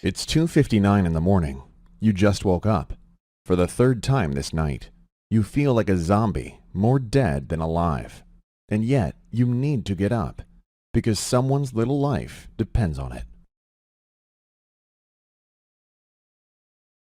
It's 2:59 in the morning. You just woke up. For the third time this night. You feel like a zombie, more dead than alive. And yet, you need to get up, because someone's little life depends on it.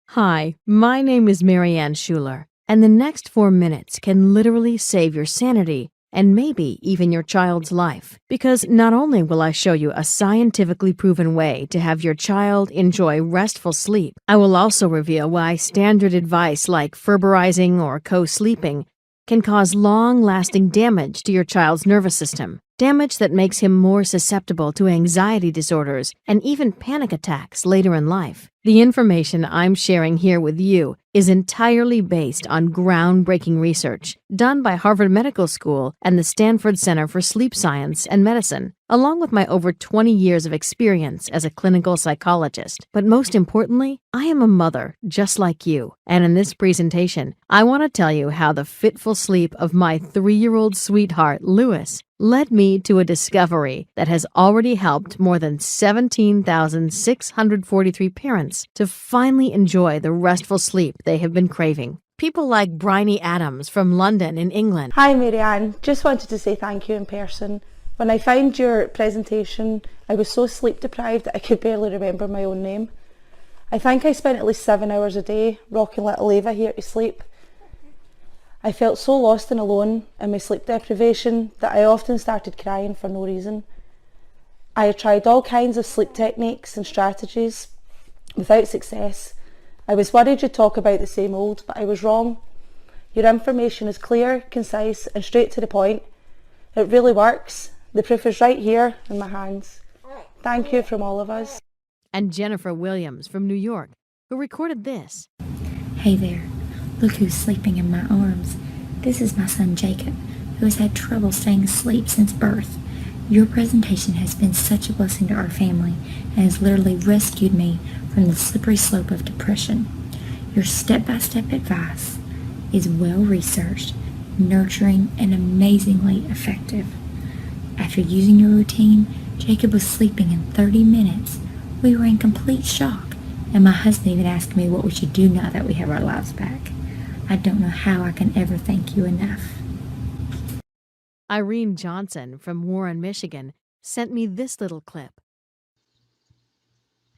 Hi, my name is Marianne Schuler, and the next 4 minutes can literally save your sanity and maybe even your child's life. Because not only will I show you a scientifically proven way to have your child enjoy restful sleep, I will also reveal why standard advice like Ferberizing or co-sleeping can cause long-lasting damage to your child's nervous system. Damage that makes him more susceptible to anxiety disorders and even panic attacks later in life. The information I'm sharing here with you is entirely based on groundbreaking research done by Harvard Medical School and the Stanford Center for Sleep Science and Medicine, along with my over 20 years of experience as a clinical psychologist. But most importantly, I am a mother just like you. And in this presentation, I want to tell you how the fitful sleep of my 3-year-old sweetheart, Lewis, led me to a discovery that has already helped more than 17,643 parents to finally enjoy the restful sleep they have been craving. People like Bryony Adams from London in England. Hi Marianne, just wanted to say thank you in person. When I found your presentation, I was so sleep deprived that I could barely remember my own name. I think I spent at least 7 hours a day rocking little Ava here to sleep. I felt so lost and alone in my sleep deprivation that I often started crying for no reason. I had tried all kinds of sleep techniques and strategies without success. I was worried you'd talk about the same old, but I was wrong. Your information is clear, concise and straight to the point. It really works. The proof is right here in my hands. Thank you from all of us. And Jennifer Williams from New York, who recorded this. Hey there. Look who's sleeping in my arms. This is my son Jacob, who has had trouble staying asleep since birth. Your presentation has been such a blessing to our family and has literally rescued me from the slippery slope of depression. Your step-by-step advice is well-researched, nurturing, and amazingly effective. After using your routine, Jacob was sleeping in 30 minutes. We were in complete shock, and my husband even asked me what we should do now that we have our lives back. I don't know how I can ever thank you enough. Irene Johnson from Warren, Michigan, sent me this little clip.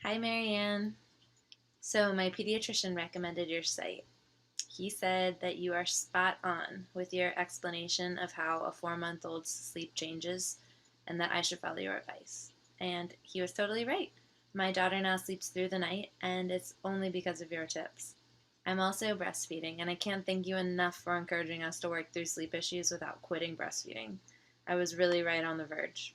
Hi, Marianne. So my pediatrician recommended your site. He said that you are spot on with your explanation of how a 4-month-old's sleep changes and that I should follow your advice. And he was totally right. My daughter now sleeps through the night, and it's only because of your tips. I'm also breastfeeding, and I can't thank you enough for encouraging us to work through sleep issues without quitting breastfeeding. I was really right on the verge.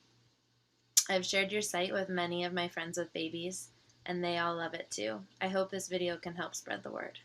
I've shared your site with many of my friends with babies, and they all love it too. I hope this video can help spread the word.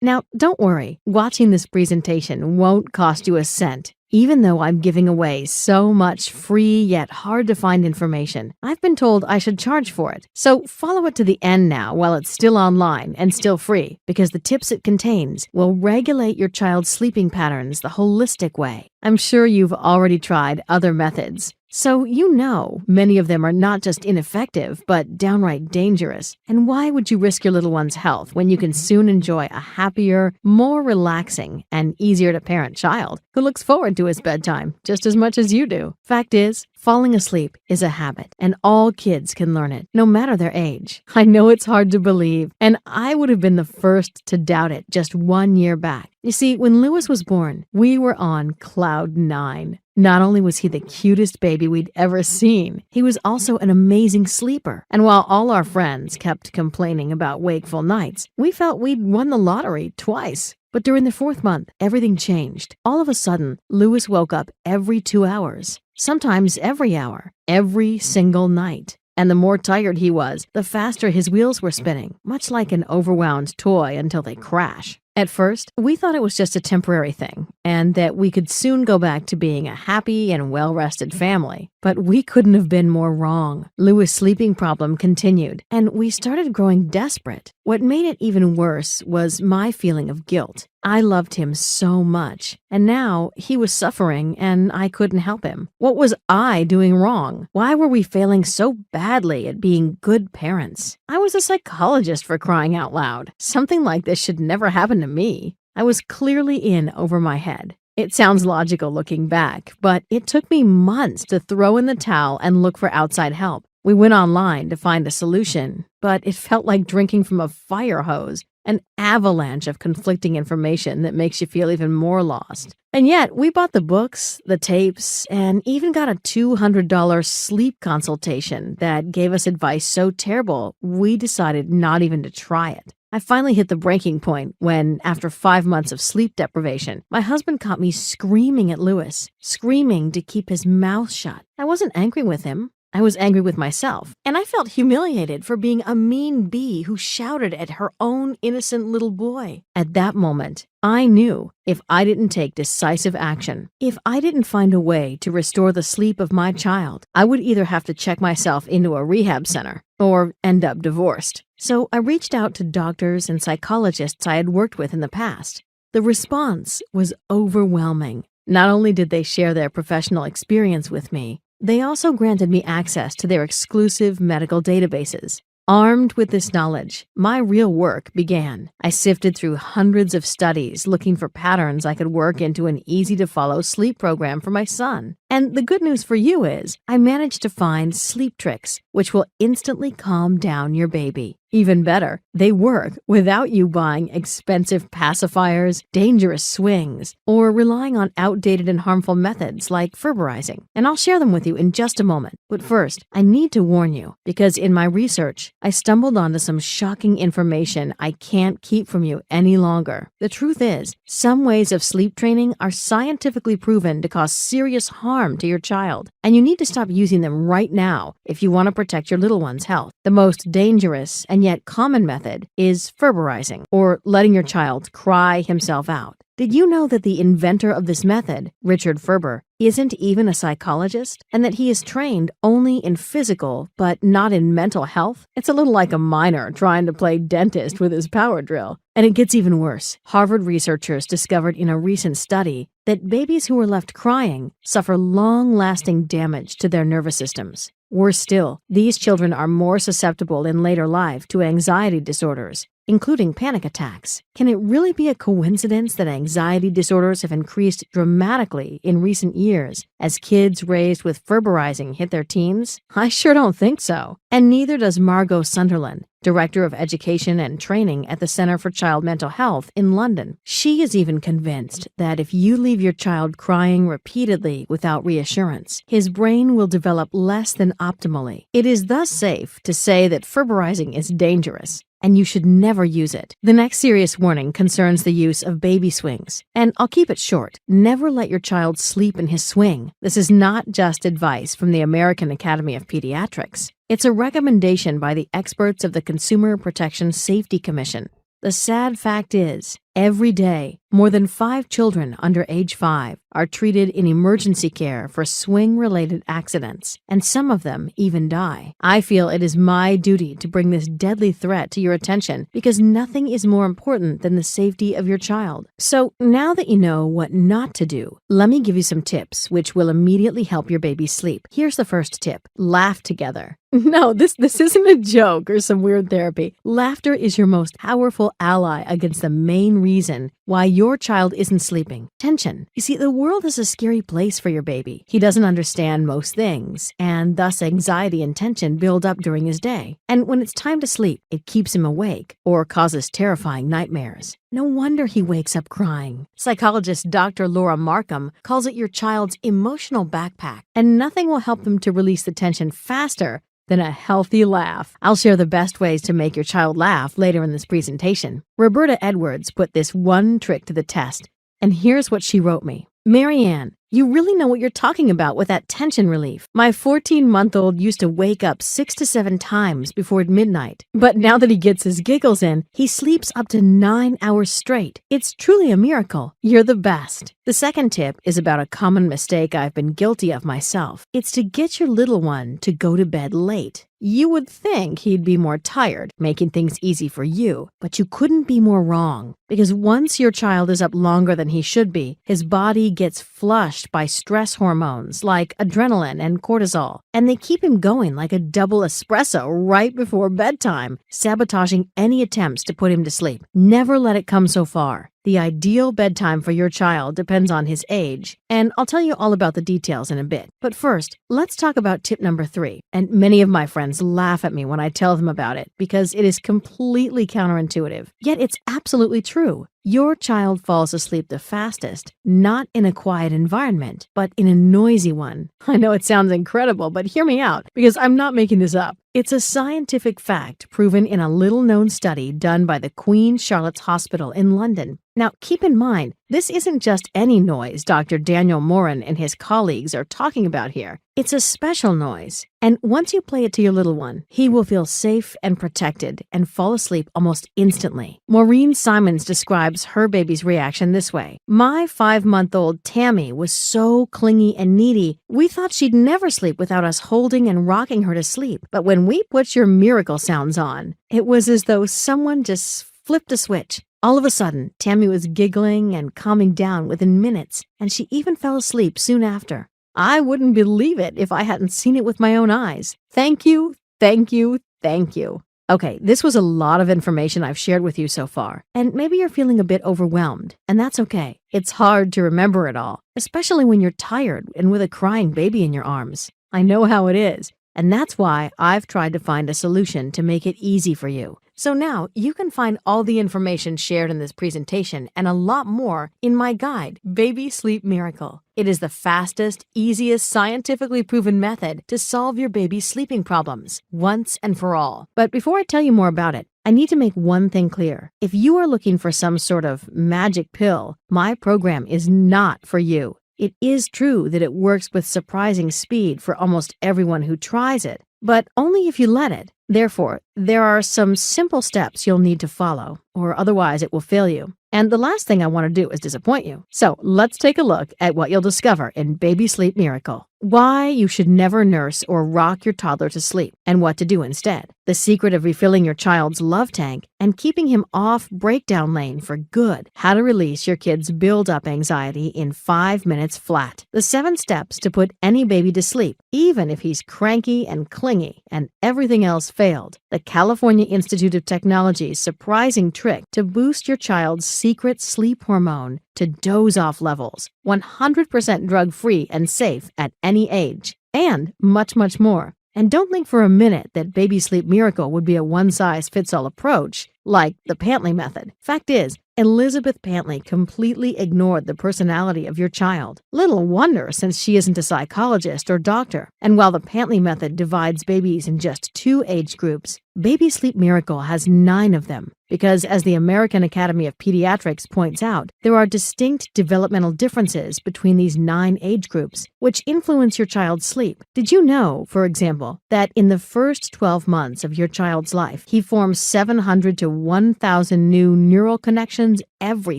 Now, don't worry, watching this presentation won't cost you a cent. Even though I'm giving away so much free yet hard to find information, I've been told I should charge for it. So follow it to the end now while it's still online and still free, because the tips it contains will regulate your child's sleeping patterns the holistic way. I'm sure you've already tried other methods, so you know many of them are not just ineffective, but downright dangerous. And why would you risk your little one's health when you can soon enjoy a happier, more relaxing, and easier to parent child who looks forward to his bedtime just as much as you do? Fact is, falling asleep is a habit, and all kids can learn it, no matter their age. I know it's hard to believe, and I would have been the first to doubt it just 1 year back. You see, when Lewis was born, we were on cloud 9. Not only was he the cutest baby we'd ever seen, he was also an amazing sleeper. And while all our friends kept complaining about wakeful nights, we felt we'd won the lottery twice. But during the 4th month, everything changed. All of a sudden, Lewis woke up every 2 hours, sometimes every hour, every single night. And the more tired he was, the faster his wheels were spinning, much like an overwound toy until they crash. At first, we thought it was just a temporary thing, and that we could soon go back to being a happy and well-rested family. But we couldn't have been more wrong. Lewis' sleeping problem continued, and we started growing desperate. What made it even worse was my feeling of guilt. I loved him so much, and now he was suffering and I couldn't help him. What was I doing wrong? Why were we failing so badly at being good parents? I was a psychologist, for crying out loud. Something like this should never happen to me. I was clearly in over my head. It sounds logical looking back, but it took me months to throw in the towel and look for outside help. We went online to find a solution, but it felt like drinking from a fire hose, an avalanche of conflicting information that makes you feel even more lost. And yet, we bought the books, the tapes, and even got a $200 sleep consultation that gave us advice so terrible, we decided not even to try it. I finally hit the breaking point when, after 5 months of sleep deprivation, my husband caught me screaming at Lewis, screaming to keep his mouth shut. I wasn't angry with him. I was angry with myself, and I felt humiliated for being a mean bee who shouted at her own innocent little boy. At that moment, I knew if I didn't take decisive action, if I didn't find a way to restore the sleep of my child, I would either have to check myself into a rehab center or end up divorced. So I reached out to doctors and psychologists I had worked with in the past. The response was overwhelming. Not only did they share their professional experience with me, they also granted me access to their exclusive medical databases. Armed with this knowledge, my real work began. I sifted through hundreds of studies looking for patterns I could work into an easy-to-follow sleep program for my son. And the good news for you is, I managed to find sleep tricks, which will instantly calm down your baby. Even better, they work without you buying expensive pacifiers, dangerous swings, or relying on outdated and harmful methods like Ferberizing. And I'll share them with you in just a moment. But first, I need to warn you, because in my research, I stumbled onto some shocking information I can't keep from you any longer. The truth is, some ways of sleep training are scientifically proven to cause serious harm to your child, and you need to stop using them right now if you want to protect your little one's health. The most dangerous and yet common method is Ferberizing, or letting your child cry himself out. Did you know that the inventor of this method, Richard Ferber, isn't even a psychologist, and that he is trained only in physical but not in mental health? It's a little like a miner trying to play dentist with his power drill. And it gets even worse. Harvard researchers discovered in a recent study that babies who are left crying suffer long-lasting damage to their nervous systems. Worse still, these children are more susceptible in later life to anxiety disorders, including panic attacks. Can it really be a coincidence that anxiety disorders have increased dramatically in recent years as kids raised with Ferberizing hit their teens? I sure don't think so. And neither does Margot Sunderland, Director of Education and Training at the Center for Child Mental Health in London. She is even convinced that if you leave your child crying repeatedly without reassurance, his brain will develop less than optimally. It is thus safe to say that Ferberizing is dangerous, and you should never use it. The next serious warning concerns the use of baby swings, and I'll keep it short. Never let your child sleep in his swing. This is not just advice from the American Academy of Pediatrics. It's a recommendation by the experts of the Consumer Protection Safety Commission. The sad fact is, every day, more than 5 children under age 5 are treated in emergency care for swing-related accidents, and some of them even die. I feel it is my duty to bring this deadly threat to your attention because nothing is more important than the safety of your child. So now that you know what not to do, let me give you some tips which will immediately help your baby sleep. Here's the first tip. Laugh together. No, this isn't a joke or some weird therapy. Laughter is your most powerful ally against the main reason why your child isn't sleeping. Tension. You see, the world is a scary place for your baby. He doesn't understand most things, and thus anxiety and tension build up during his day. And when it's time to sleep, it keeps him awake or causes terrifying nightmares. No wonder he wakes up crying. Psychologist Dr. Laura Markham calls it your child's emotional backpack, and nothing will help them to release the tension faster than a healthy laugh. I'll share the best ways to make your child laugh later in this presentation. Roberta Edwards put this one trick to the test, and here's what she wrote me. Marianne, you really know what you're talking about with that tension relief. My 14-month-old used to wake up 6 to 7 times before midnight, but now that he gets his giggles in, he sleeps up to 9 hours straight. It's truly a miracle. You're the best. The second tip is about a common mistake I've been guilty of myself. It's to get your little one to go to bed late. You would think he'd be more tired, making things easy for you, but you couldn't be more wrong. Because once your child is up longer than he should be, his body gets flushed by stress hormones like adrenaline and cortisol, and they keep him going like a double espresso right before bedtime, sabotaging any attempts to put him to sleep. Never let it come so far. The ideal bedtime for your child depends on his age, and I'll tell you all about the details in a bit. But first, let's talk about tip number 3. And many of my friends laugh at me when I tell them about it because it is completely counterintuitive. Yet it's absolutely true. Your child falls asleep the fastest, not in a quiet environment, but in a noisy one. I know it sounds incredible, but hear me out, because I'm not making this up. It's a scientific fact proven in a little-known study done by the Queen Charlotte's Hospital in London. Now, keep in mind, this isn't just any noise Dr. Daniel Moran and his colleagues are talking about here. It's a special noise, and once you play it to your little one, he will feel safe and protected and fall asleep almost instantly. Maureen Simons describes her baby's reaction this way. My 5-month-old Tammy was so clingy and needy, we thought she'd never sleep without us holding and rocking her to sleep. But when we put your miracle sounds on, it was as though someone just flipped a switch. All of a sudden, Tammy was giggling and calming down within minutes, and she even fell asleep soon after. I wouldn't believe it if I hadn't seen it with my own eyes. Thank you, thank you, thank you. Okay, this was a lot of information I've shared with you so far, and maybe you're feeling a bit overwhelmed, and that's okay. It's hard to remember it all, especially when you're tired and with a crying baby in your arms. I know how it is, and that's why I've tried to find a solution to make it easy for you. So now you can find all the information shared in this presentation and a lot more in my guide, Baby Sleep Miracle. It is the fastest, easiest, scientifically proven method to solve your baby's sleeping problems once and for all. But before I tell you more about it, I need to make one thing clear. If you are looking for some sort of magic pill, my program is not for you. It is true that it works with surprising speed for almost everyone who tries it, but only if you let it. Therefore, there are some simple steps you'll need to follow, or otherwise it will fail you. And the last thing I want to do is disappoint you. So let's take a look at what you'll discover in Baby Sleep Miracle. Why you should never nurse or rock your toddler to sleep, and what to do instead. The secret of refilling your child's love tank and keeping him off breakdown lane for good. How to release your kid's build-up anxiety in 5 minutes flat. The 7 steps to put any baby to sleep, even if he's cranky and clingy and everything else failed. The California Institute of Technology's surprising trick to boost your child's secret sleep hormone to doze-off levels, 100% drug-free and safe at any age, and much, much more. And don't think for a minute that Baby Sleep Miracle would be a one-size-fits-all approach, like the Pantley method. Fact is, Elizabeth Pantley completely ignored the personality of your child. Little wonder, since she isn't a psychologist or doctor. And while the Pantley method divides babies in just 2 age groups, Baby Sleep Miracle has 9 of them. Because, as the American Academy of Pediatrics points out, there are distinct developmental differences between these 9 age groups, which influence your child's sleep. Did you know, for example, that in the first 12 months of your child's life, he forms 700 to 1,000 new neural connections every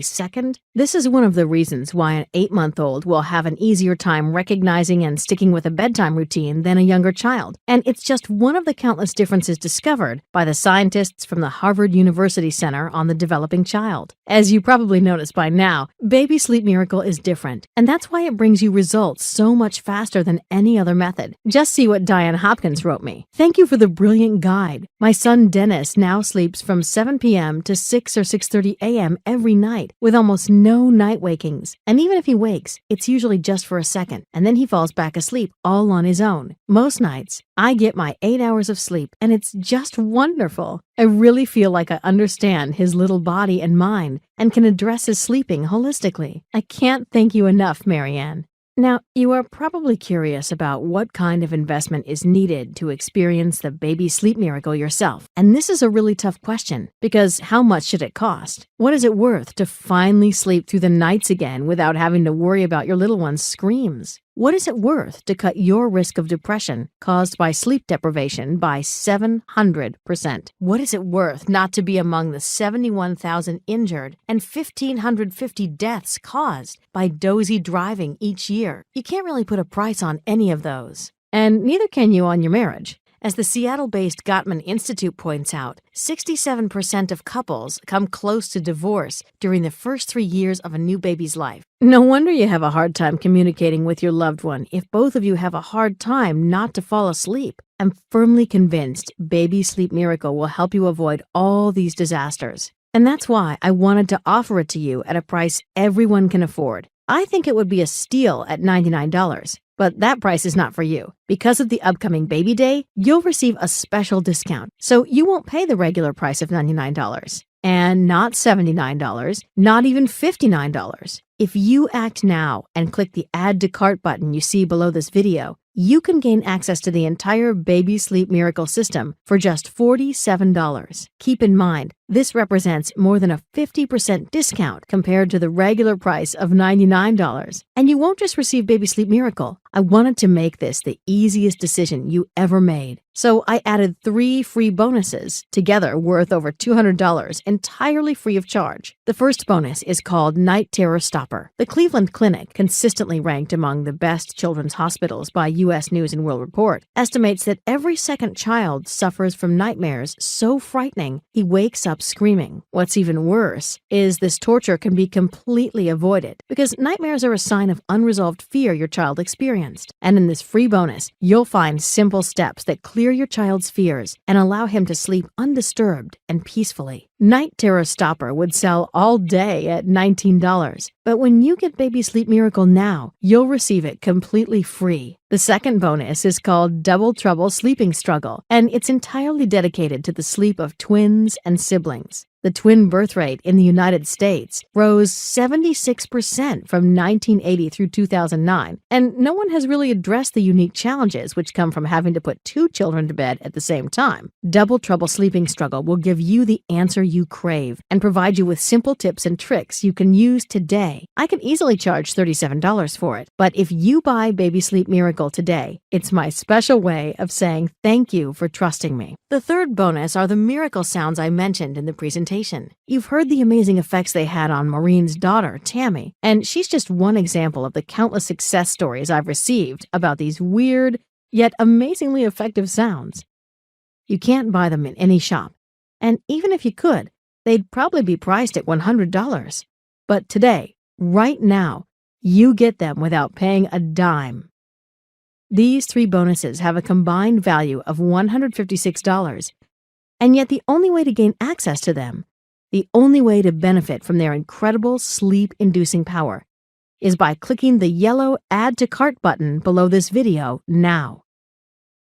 second? This is one of the reasons why an 8-month-old will have an easier time recognizing and sticking with a bedtime routine than a younger child. And it's just one of the countless differences discovered by the scientists from the Harvard University Center on the Developing Child. As you probably noticed by now, Baby Sleep Miracle is different, and that's why it brings you results so much faster than any other method. Just see what Diane Hopkins wrote me. Thank you for the brilliant guide. My son Dennis now sleeps from 7 p.m. to 6 or 6:30 a.m. every night with almost no night wakings. And even if he wakes, it's usually just for a second, and then he falls back asleep all on his own. Most nights, I get my 8 hours of sleep, and it's just wonderful. I really feel like I understand his little body and mind and can address his sleeping holistically. I can't thank you enough, Marianne. Now, you are probably curious about what kind of investment is needed to experience the Baby Sleep Miracle yourself. And this is a really tough question, because how much should it cost? What is it worth to finally sleep through the nights again without having to worry about your little one's screams? What is it worth to cut your risk of depression caused by sleep deprivation by 700%? What is it worth not to be among the 71,000 injured and 1,550 deaths caused by dozy driving each year? You can't really put a price on any of those. And neither can you on your marriage. As the Seattle-based Gottman Institute points out, 67% of couples come close to divorce during the first 3 years of a new baby's life. No wonder you have a hard time communicating with your loved one if both of you have a hard time not to fall asleep. I'm firmly convinced Baby Sleep Miracle will help you avoid all these disasters. And that's why I wanted to offer it to you at a price everyone can afford. I think it would be a steal at $99. But that price is not for you. Because of the upcoming Baby Day, you'll receive a special discount, so you won't pay the regular price of $99. And not $79, not even $59. If you act now and click the Add to Cart button you see below this video, you can gain access to the entire Baby Sleep Miracle system for just $47. Keep in mind, this represents more than a 50% discount compared to the regular price of $99. And you won't just receive Baby Sleep Miracle. I wanted to make this the easiest decision you ever made. So I added 3 free bonuses, together worth over $200, entirely free of charge. The first bonus is called Night Terror Stopper. The Cleveland Clinic, consistently ranked among the best children's hospitals by U.S. News and World Report, estimates that every second child suffers from nightmares so frightening he wakes up screaming. What's even worse is this torture can be completely avoided because nightmares are a sign of unresolved fear your child experienced. And in this free bonus, you'll find simple steps that clear your child's fears and allow him to sleep undisturbed and peacefully. Night Terror Stopper would sell all day at $19, but when you get Baby Sleep Miracle now, you'll receive it completely free. The second bonus is called Double Trouble Sleeping Struggle, and it's entirely dedicated to the sleep of twins and siblings. The twin birth rate in the United States rose 76% from 1980 through 2009, and no one has really addressed the unique challenges which come from having to put 2 children to bed at the same time. Double Trouble Sleeping Struggle will give you the answer you crave and provide you with simple tips and tricks you can use today. I can easily charge $37 for it, but if you buy Baby Sleep Miracle today, it's my special way of saying thank you for trusting me. The third bonus are the miracle sounds I mentioned in the presentation. You've heard the amazing effects they had on Maureen's daughter, Tammy, and she's just one example of the countless success stories I've received about these weird, yet amazingly effective sounds. You can't buy them in any shop, and even if you could, they'd probably be priced at $100. But today, right now, you get them without paying a dime. These 3 bonuses have a combined value of $156, and yet the only way to gain access to them, the only way to benefit from their incredible sleep-inducing power, is by clicking the yellow Add to Cart button below this video now.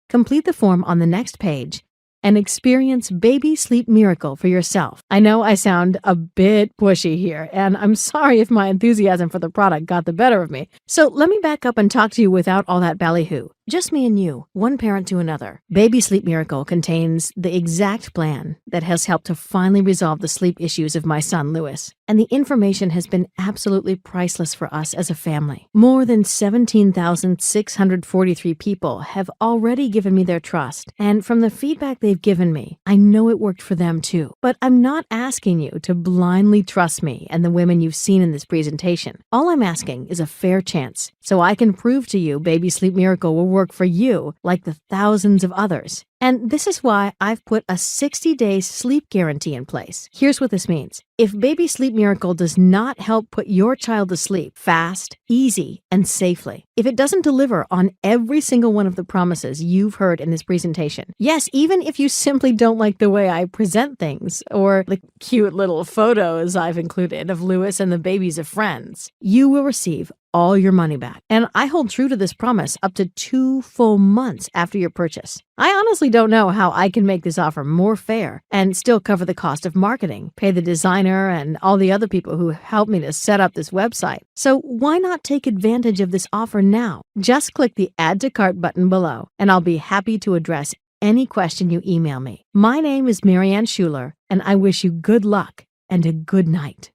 Complete the form on the next page and experience Baby Sleep Miracle for yourself. I know I sound a bit pushy here, and I'm sorry if my enthusiasm for the product got the better of me. So let me back up and talk to you without all that ballyhoo. Just me and you, one parent to another. Baby Sleep Miracle contains the exact plan that has helped to finally resolve the sleep issues of my son, Lewis. And the information has been absolutely priceless for us as a family. More than 17,643 people have already given me their trust. And from the feedback they've given me, I know it worked for them too. But I'm not asking you to blindly trust me and the women you've seen in this presentation. All I'm asking is a fair chance, so I can prove to you Baby Sleep Miracle will work for you like the thousands of others. And this is why I've put a 60-day sleep guarantee in place. Here's what this means. If Baby Sleep Miracle does not help put your child to sleep fast, easy, and safely, if it doesn't deliver on every single one of the promises you've heard in this presentation, yes, even if you simply don't like the way I present things or the cute little photos I've included of Lewis and the babies of friends, you will receive all your money back. And I hold true to this promise up to 2 full months after your purchase. I honestly don't know how I can make this offer more fair and still cover the cost of marketing, pay the designer and all the other people who helped me to set up this website. So why not take advantage of this offer now? Just click the Add to Cart button below, and I'll be happy to address any question you email me. My name is Marianne Schuler, and I wish you good luck and a good night.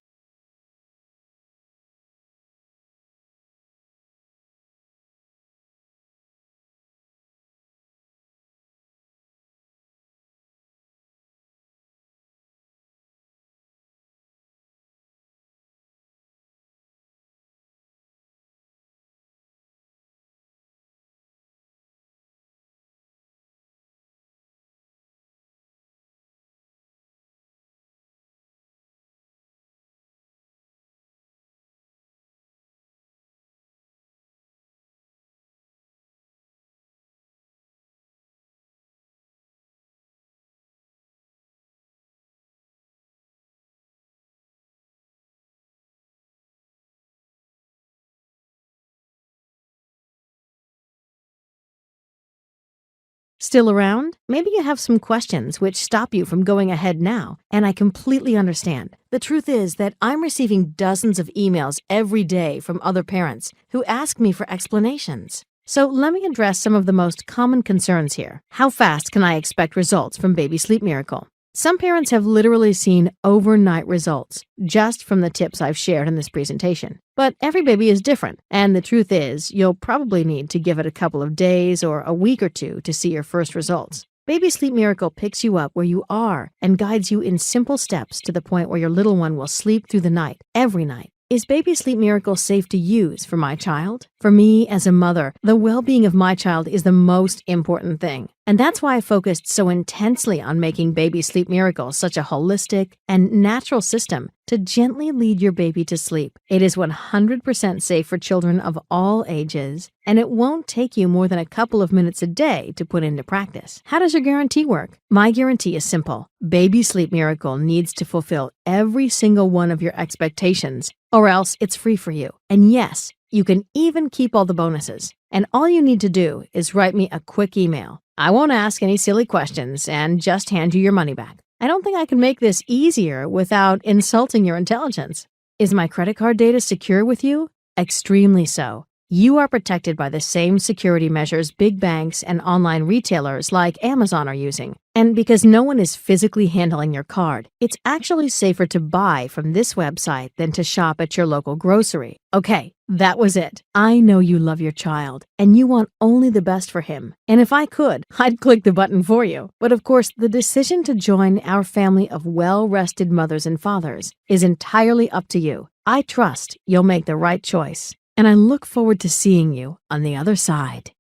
Still around? Maybe you have some questions which stop you from going ahead now, and I completely understand. The truth is that I'm receiving dozens of emails every day from other parents who ask me for explanations. So let me address some of the most common concerns here. How fast can I expect results from Baby Sleep Miracle? Some parents have literally seen overnight results just from the tips I've shared in this presentation. But every baby is different, and the truth is, you'll probably need to give it a couple of days or a week or two to see your first results. Baby Sleep Miracle picks you up where you are and guides you in simple steps to the point where your little one will sleep through the night, every night. Is Baby Sleep Miracle safe to use for my child? For me, as a mother, the well-being of my child is the most important thing. And that's why I focused so intensely on making Baby Sleep Miracle such a holistic and natural system to gently lead your baby to sleep. It is 100% safe for children of all ages, and it won't take you more than a couple of minutes a day to put into practice. How does your guarantee work? My guarantee is simple. Baby Sleep Miracle needs to fulfill every single one of your expectations, or else it's free for you. And yes, you can even keep all the bonuses. And all you need to do is write me a quick email. I won't ask any silly questions and just hand you your money back. I don't think I can make this easier without insulting your intelligence. Is my credit card data secure with you? Extremely so. You are protected by the same security measures big banks and online retailers like Amazon are using. And because no one is physically handling your card, it's actually safer to buy from this website than to shop at your local grocery. Okay, that was it. I know you love your child, and you want only the best for him. And if I could, I'd click the button for you. But of course, the decision to join our family of well-rested mothers and fathers is entirely up to you. I trust you'll make the right choice, and I look forward to seeing you on the other side.